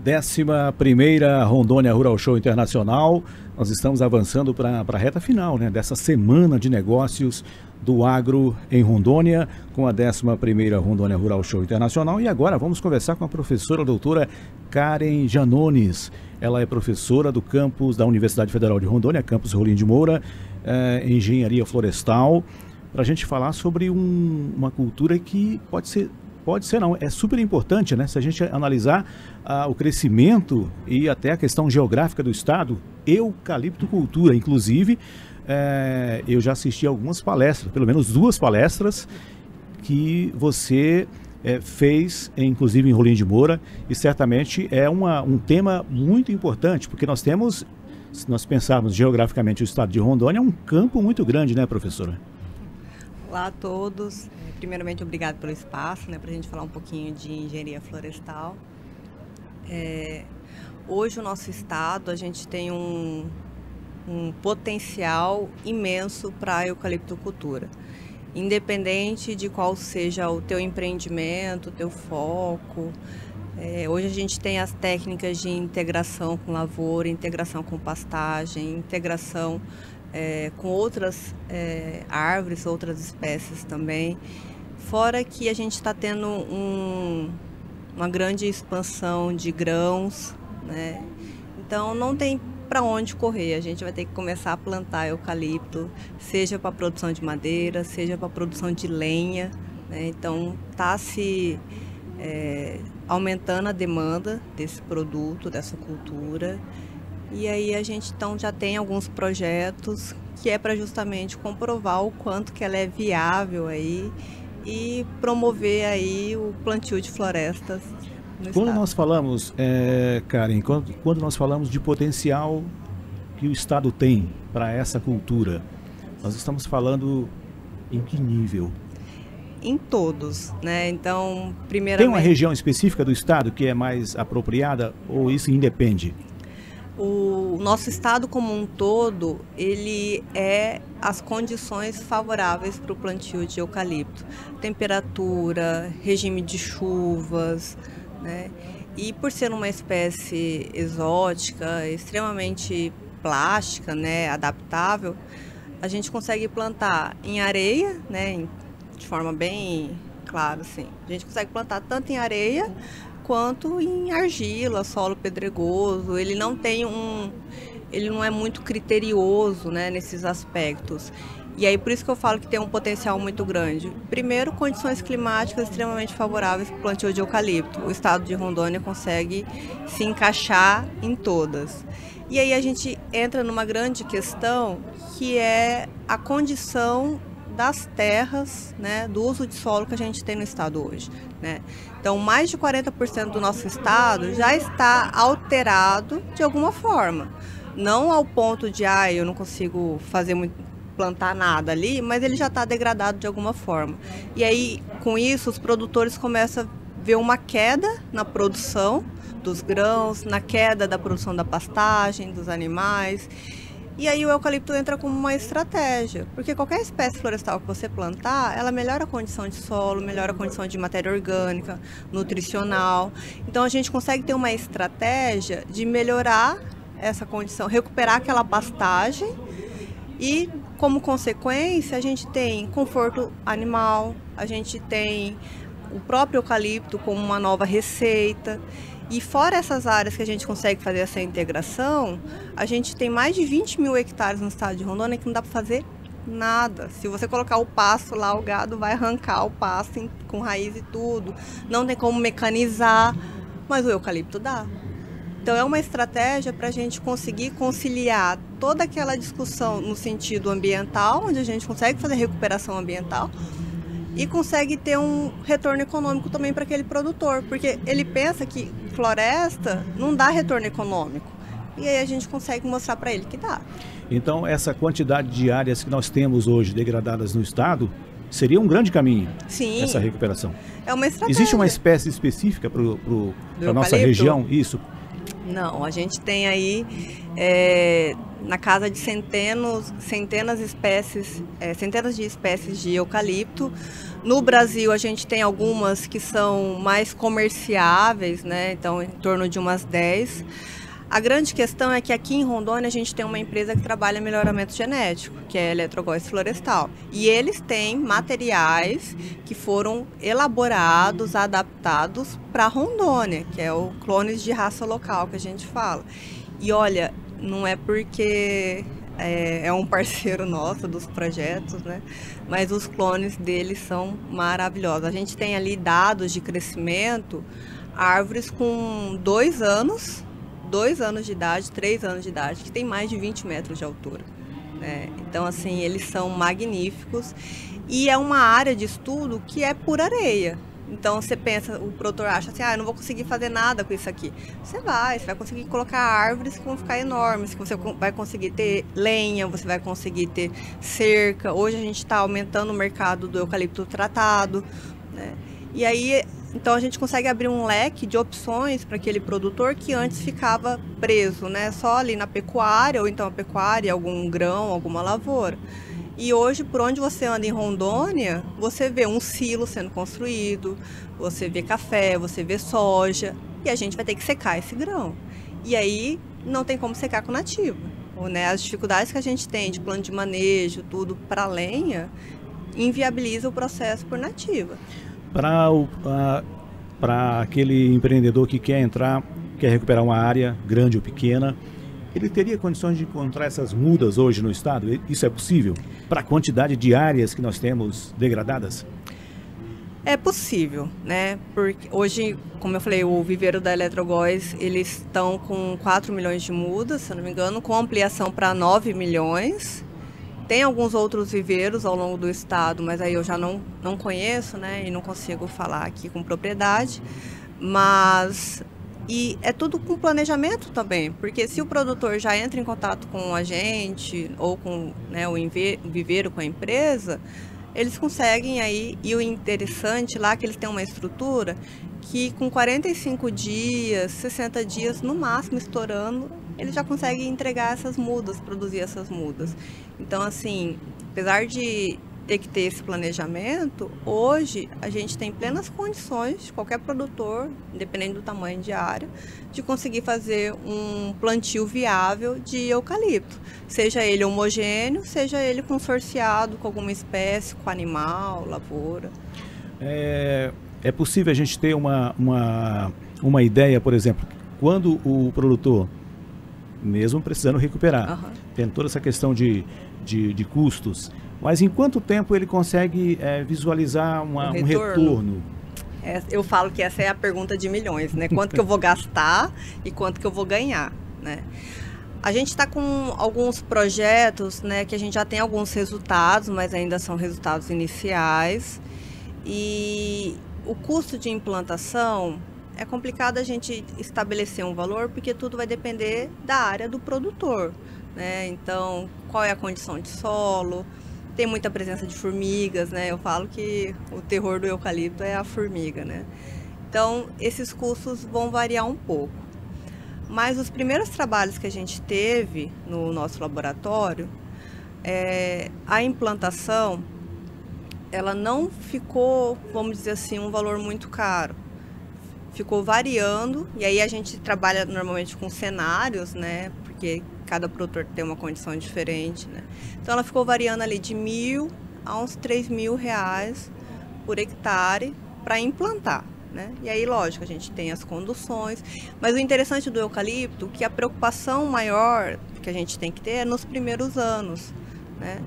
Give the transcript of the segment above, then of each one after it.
11ª Rondônia Rural Show Internacional. Nós estamos avançando para a reta final, né, dessa semana de negócios do agro em Rondônia, com a 11ª Rondônia Rural Show Internacional. E agora vamos conversar com a professora doutora Karen Janones. Ela é professora do campus da Universidade Federal de Rondônia, campus Rolim de Moura, Engenharia Florestal, para a gente falar sobre uma cultura que é super importante, né? Se a gente analisar o crescimento e até a questão geográfica do estado, eucaliptocultura. Inclusive, eu já assisti algumas palestras, pelo menos 2 palestras, que você fez, inclusive em Rolim de Moura, e certamente é um tema muito importante, porque nós temos, se nós pensarmos geograficamente o estado de Rondônia, é um campo muito grande, né, professora? Olá a todos. Primeiramente, obrigado pelo espaço, né, para a gente falar um pouquinho de engenharia florestal. Hoje, o nosso estado, a gente tem um potencial imenso para a eucaliptocultura. Independente de qual seja o teu empreendimento, o teu foco. Hoje a gente tem as técnicas de integração com lavoura, integração com pastagem, integração com outras árvores, outras espécies também. Fora que a gente está tendo uma grande expansão de grãos, né? Então não tem para onde correr, a gente vai ter que começar a plantar eucalipto, seja para produção de madeira, seja para produção de lenha, né? Então está se aumentando a demanda desse produto, dessa cultura. E aí a gente então já tem alguns projetos que é para justamente comprovar o quanto que ela é viável aí e promover aí o plantio de florestas no Quando estado. nós falamos, Karen, quando nós falamos de potencial que o estado tem para essa cultura, nós estamos falando em que nível? Em todos, né? Então, primeiramente... Tem uma região específica do estado que é mais apropriada ou isso independe? O nosso estado como um todo, ele é as condições favoráveis para o plantio de eucalipto. Temperatura, regime de chuvas, né? E por ser uma espécie exótica, extremamente plástica, né, adaptável, a gente consegue plantar em areia, né, de forma bem clara, assim. A gente consegue plantar tanto em areia quanto em argila, solo pedregoso. Ele não é muito criterioso, né, nesses aspectos. E aí por isso que eu falo que tem um potencial muito grande. Primeiro, condições climáticas extremamente favoráveis para o plantio de eucalipto. O estado de Rondônia consegue se encaixar em todas. E aí a gente entra numa grande questão que é a condição das terras, né, do uso de solo que a gente tem no estado hoje, né? Então, mais de 40% do nosso estado já está alterado de alguma forma. Não ao ponto de, eu não consigo plantar nada ali, mas ele já está degradado de alguma forma. E aí, com isso, os produtores começam a ver uma queda na produção dos grãos, na queda da produção da pastagem, dos animais. E aí o eucalipto entra como uma estratégia, porque qualquer espécie florestal que você plantar, ela melhora a condição de solo, melhora a condição de matéria orgânica, nutricional. Então a gente consegue ter uma estratégia de melhorar essa condição, recuperar aquela pastagem e, como consequência, a gente tem conforto animal, a gente tem o próprio eucalipto como uma nova receita. E fora essas áreas que a gente consegue fazer essa integração, a gente tem mais de 20 mil hectares no estado de Rondônia que não dá para fazer nada. Se você colocar o pasto lá, o gado vai arrancar o pasto com raiz e tudo. Não tem como mecanizar, mas o eucalipto dá. Então é uma estratégia para a gente conseguir conciliar toda aquela discussão no sentido ambiental, onde a gente consegue fazer recuperação ambiental, e consegue ter um retorno econômico também para aquele produtor, porque ele pensa que floresta não dá retorno econômico. E aí a gente consegue mostrar para ele que dá. Então, essa quantidade de áreas que nós temos hoje degradadas no estado seria um grande caminho. Sim, essa recuperação. É uma estratégia. Existe uma espécie específica para a nossa região? Isso. Não, a gente tem aí na casa de centenas de espécies de eucalipto. No Brasil, a gente tem algumas que são mais comerciáveis, né? Então, em torno de umas 10. A grande questão é que aqui em Rondônia a gente tem uma empresa que trabalha melhoramento genético, que é a Eletrogóis Florestal. E eles têm materiais que foram elaborados, adaptados para Rondônia, que é o clones de raça local que a gente fala. E olha, não é porque é um parceiro nosso dos projetos, né? Mas os clones deles são maravilhosos. A gente tem ali dados de crescimento, árvores com 2 anos de idade, 3 anos de idade, que tem mais de 20 metros de altura. Né? Então, assim, eles são magníficos e é uma área de estudo que é por areia. Então, você pensa, o produtor acha assim, eu não vou conseguir fazer nada com isso aqui. Você vai conseguir colocar árvores que vão ficar enormes, que você vai conseguir ter lenha, você vai conseguir ter cerca. Hoje a gente está aumentando o mercado do eucalipto tratado, né? E aí, então a gente consegue abrir um leque de opções para aquele produtor que antes ficava preso, né? Só ali na pecuária, ou então a pecuária, algum grão, alguma lavoura. E hoje, por onde você anda em Rondônia, você vê um silo sendo construído, você vê café, você vê soja, e a gente vai ter que secar esse grão. E aí não tem como secar com nativa, né? As dificuldades que a gente tem de plano de manejo, tudo para lenha, inviabiliza o processo por nativa. Para aquele empreendedor que quer recuperar uma área grande ou pequena, ele teria condições de encontrar essas mudas hoje no estado? Isso é possível? Para a quantidade de áreas que nós temos degradadas? É possível, né? Porque hoje, como eu falei, o viveiro da Eletrogóis, eles estão com 4 milhões de mudas, se eu não me engano, com ampliação para 9 milhões. Tem alguns outros viveiros ao longo do estado, mas aí eu já não conheço, né? E não consigo falar aqui com propriedade. E é tudo com planejamento também, porque se o produtor já entra em contato com a gente ou com, né, o viveiro, com a empresa, eles conseguem aí, e o interessante lá é que eles têm uma estrutura que com 45 dias, 60 dias no máximo estourando, eles já conseguem entregar essas mudas, produzir essas mudas. Então, assim, apesar de ter que ter esse planejamento, hoje a gente tem plenas condições de qualquer produtor, independente do tamanho de área, de conseguir fazer um plantio viável de eucalipto, seja ele homogêneo, seja ele consorciado com alguma espécie, com animal, lavoura. É possível a gente ter uma ideia, por exemplo, quando o produtor, mesmo precisando recuperar, tem toda essa questão de custos, mas em quanto tempo ele consegue visualizar um retorno? Eu falo que essa é a pergunta de milhões, né? Quanto que eu vou gastar e quanto que eu vou ganhar, né? A gente está com alguns projetos, né, que a gente já tem alguns resultados, mas ainda são resultados iniciais. E o custo de implantação é complicado a gente estabelecer um valor, porque tudo vai depender da área do produtor, né? Então, qual é a condição de solo? Tem muita presença de formigas, né? Eu falo que o terror do eucalipto é a formiga, né? Então, esses custos vão variar um pouco. Mas os primeiros trabalhos que a gente teve no nosso laboratório, a implantação, ela não ficou, vamos dizer assim, um valor muito caro. Ficou variando, e aí a gente trabalha normalmente com cenários, né? Porque cada produtor tem uma condição diferente, né? Então ela ficou variando ali de R$1.000 a uns R$3.000 por hectare para implantar, né? E aí, lógico, a gente tem as conduções, mas o interessante do eucalipto é que a preocupação maior que a gente tem que ter é nos primeiros anos, né?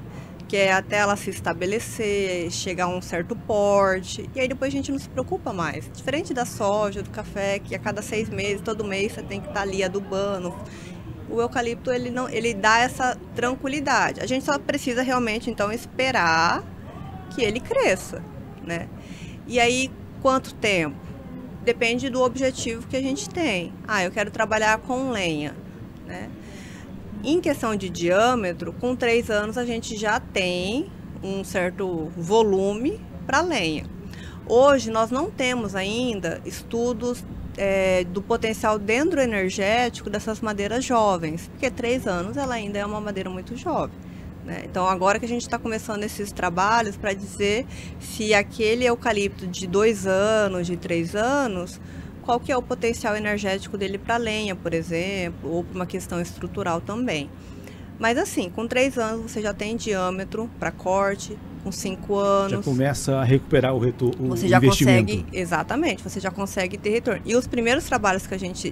Que é até ela se estabelecer, chegar a um certo porte, e aí depois a gente não se preocupa mais. Diferente da soja, do café, que a cada 6 meses, todo mês você tem que estar ali adubando. O eucalipto, ele dá essa tranquilidade. A gente só precisa realmente, então, esperar que ele cresça, né? E aí, quanto tempo? Depende do objetivo que a gente tem. Eu quero trabalhar com lenha, né? Em questão de diâmetro, com 3 anos a gente já tem um certo volume para lenha. Hoje nós não temos ainda estudos do potencial dendroenergético dessas madeiras jovens, porque 3 anos ela ainda é uma madeira muito jovem, né? Então agora que a gente está começando esses trabalhos para dizer se aquele eucalipto de 2 anos, de 3 anos, qual que é o potencial energético dele para lenha, por exemplo, ou para uma questão estrutural também. Mas assim, com 3 anos você já tem diâmetro para corte, com 5 anos... Já começa a recuperar o retorno, você já consegue, exatamente, você já consegue ter retorno. E os primeiros trabalhos que a gente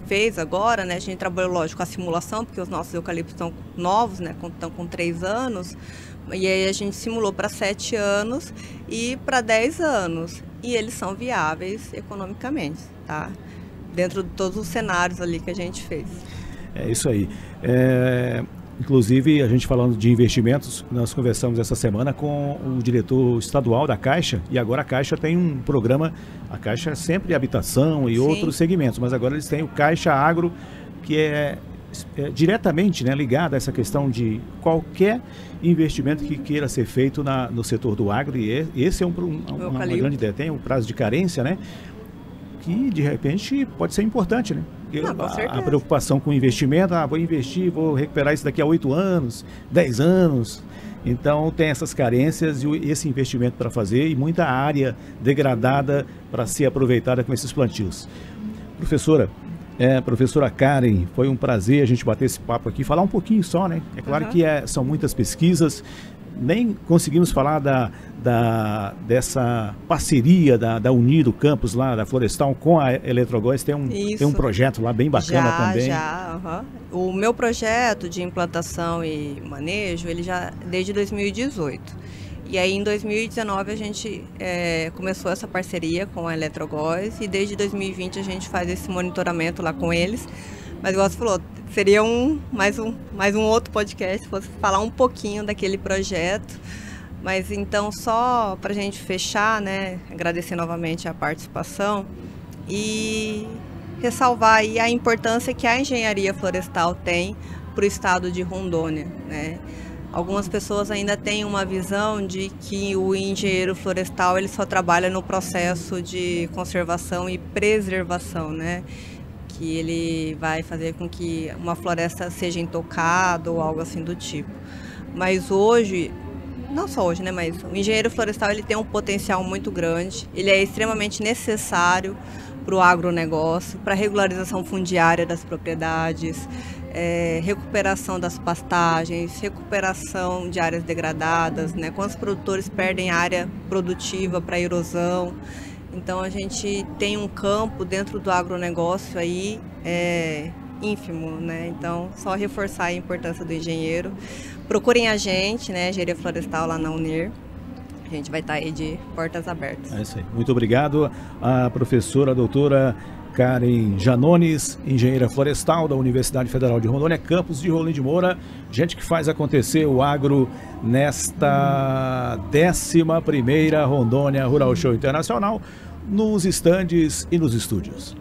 fez agora, né, a gente trabalhou, lógico, com a simulação, porque os nossos eucaliptos estão novos, né, estão com 3 anos, e aí a gente simulou para 7 anos e para 10 anos. E eles são viáveis economicamente, tá? Dentro de todos os cenários ali que a gente fez. É isso aí. Inclusive, a gente falando de investimentos, nós conversamos essa semana com o diretor estadual da Caixa, e agora a Caixa tem um programa, a Caixa é sempre habitação e outros segmentos, mas agora eles têm o Caixa Agro, que é diretamente, né, ligado a essa questão de qualquer investimento que queira ser feito no setor do agro, e esse é uma grande ideia. Tem um prazo de carência, né, que de repente pode ser importante, né? A preocupação com o investimento, vou investir, vou recuperar isso daqui a 8 anos, 10 anos. Então tem essas carências e esse investimento para fazer, e muita área degradada para ser aproveitada com esses plantios. Professora Karen, foi um prazer a gente bater esse papo aqui, falar um pouquinho só, né? É claro que são muitas pesquisas, nem conseguimos falar dessa parceria da Unido Campus lá, da Florestal com a Eletrogás. Tem um projeto lá bem bacana também. O meu projeto de implantação e manejo, ele já desde 2018. E aí em 2019 a gente começou essa parceria com a Eletrogás, e desde 2020 a gente faz esse monitoramento lá com eles. Mas igual você falou, seria mais um outro podcast, se fosse falar um pouquinho daquele projeto. Mas então, só para a gente fechar, né, agradecer novamente a participação e ressalvar aí a importância que a engenharia florestal tem para o estado de Rondônia, né? Algumas pessoas ainda têm uma visão de que o engenheiro florestal ele só trabalha no processo de conservação e preservação, né? Que ele vai fazer com que uma floresta seja intocada ou algo assim do tipo. Mas hoje, não só hoje, né, mas o engenheiro florestal ele tem um potencial muito grande, ele é extremamente necessário para o agronegócio, para a regularização fundiária das propriedades, recuperação das pastagens, recuperação de áreas degradadas, né, quando os produtores perdem área produtiva para erosão. Então a gente tem um campo dentro do agronegócio aí ínfimo, né? Então só reforçar a importância do engenheiro. Procurem a gente, né? Engenharia Florestal lá na UNIR. A gente vai estar aí de portas abertas. É isso aí. Muito obrigado à professora doutora Karen Janones, engenheira florestal da Universidade Federal de Rondônia, campus de Rolim de Moura. Gente que faz acontecer o agro nesta 11ª Rondônia Rural Show Internacional, nos estandes e nos estúdios.